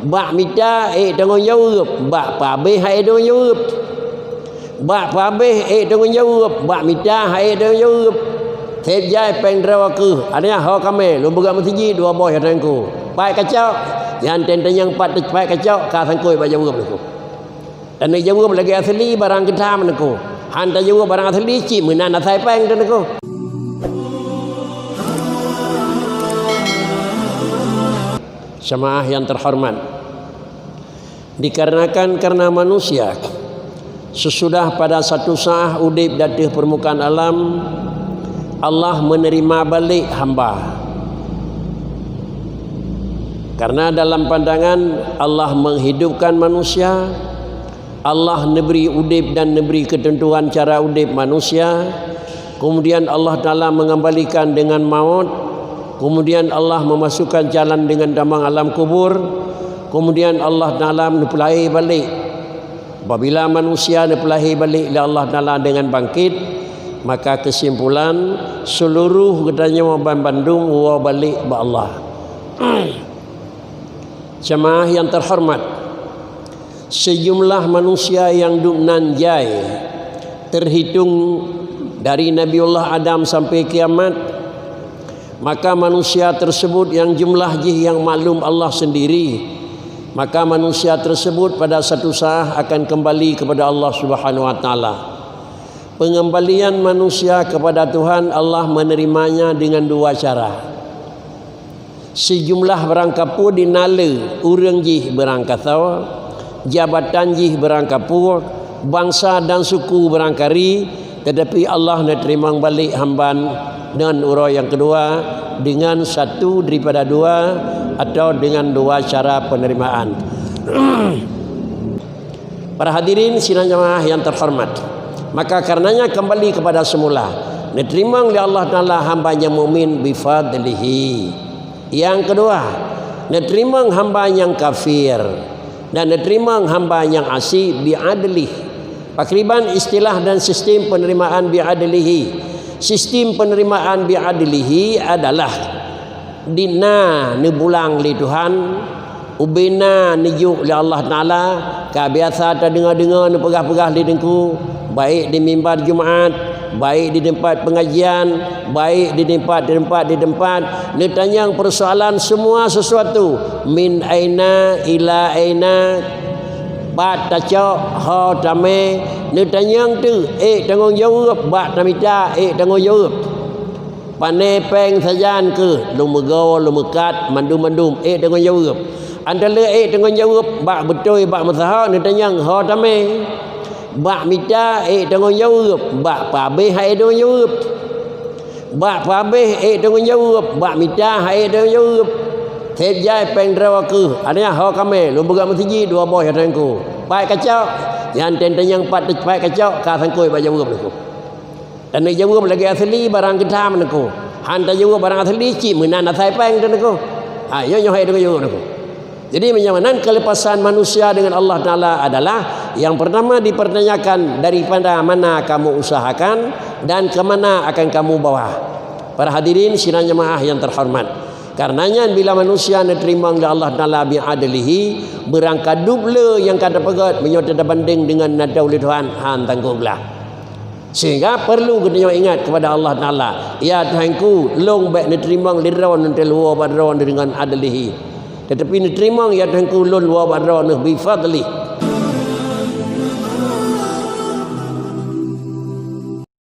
bak mita tengok jawab bak pabeh hai tengok jawab bak pabeh tengok jawab bak mita hai tengok jawab thep jai peng drawa ke adanya ho kame lu buka masjid dua boy hatangku pai kacau yang tenten yang pat pai kacau ka sangkoi ba jawab aku dan jawab lagi asli barang kita menku hantar jawab barang asli cik menan asai peng tu aku. Jemaah yang terhormat, dikarenakan karena manusia sesudah pada satu saat udip datih permukaan alam, Allah menerima balik hamba. Karena dalam pandangan Allah menghidupkan manusia, Allah neberi udip dan neberi ketentuan cara udip manusia, kemudian Allah Ta'ala mengembalikan dengan maut. Kemudian Allah memasukkan jalan dengan damang alam kubur. Kemudian Allah Ta'ala menepulahi balik. Apabila manusia menepulahi balik oleh Allah Ta'ala dengan bangkit, maka kesimpulan seluruh gedanya Bandung wa balik ba Allah. Jemaah yang terhormat, sejumlah manusia yang duk nanjai terhitung dari Nabiullah Adam sampai kiamat, maka manusia tersebut yang jumlah yang maklum Allah sendiri, maka manusia tersebut pada satu saat akan kembali kepada Allah Subhanahu wa taala. Pengembalian manusia kepada Tuhan Allah menerimanya dengan dua cara. Sejumlah berangkapu dinala urang jih berangkatau, jabatan jih berangkapu, bangsa dan suku berangkari, tetapi Allah nak terima balik hamban dengan urau yang kedua, dengan satu daripada dua atau dengan dua cara penerimaan. Para hadirin sidang jemaah yang terhormat, maka karenanya kembali kepada semula, diterima oleh Allah Ta'ala hambanya mukmin bifadlihi. Yang kedua, diterima hamba yang kafir dan diterima hamba yang asi bi'adlih. Pakriban istilah dan sistem penerimaan bi'adlihi. Sistem penerimaan bi'adlihi adalah dina nebulang li Tuhan, ubina nijuk li Allah Ta'ala, ka biasa ta dengar-dengar ne pegah-pegah li dengku, baik di mimbar Jumaat, baik di tempat pengajian, baik di tempat ni tanya persoalan semua sesuatu min aina ila aina bat tacok ho tame ni tanyang tu tanggung jawab bat tamita tanggung jawab pane peng sajan ke lu megaw lu mekat mandum tanggung jawab antara tanggung jawab bak betul bak masaha ni tanyang ho tame bak mita tanggung jawab bak pabe hai tanggung jawab bak pabe tanggung jawab bak mita hai tanggung jawab thep jai peng drawa ke adanya ho kame lu buka masjid dua boy hatangku pai kacau yang tenten yang pat pai kacau ka sangkoi ba jawab aku dan jawab lagi asli barang kita menku hantar jawab barang asli cik menan asai peng tu aku yo hai dengan jawab aku. Jadi menyamanan kelepasan manusia dengan Allah Ta'ala adalah yang pertama dipertanyakan daripada mana kamu usahakan dan kemana akan kamu bawa. Para hadirin sidang jemaah yang terhormat, karenanya bila manusia diterima oleh Allah Ta'ala bi'adlihi, berangkat double yang kata pegat menyota banding dengan nada oleh Tuhan tangguhlah. Sehingga perlu kita ingat kepada Allah Ta'ala, ya Tuhanku long baik diterima lirawan nanti luar badrawan dengan adlihi, tetapi diterima ya Tuhanku long luar badrawan bifadlihi.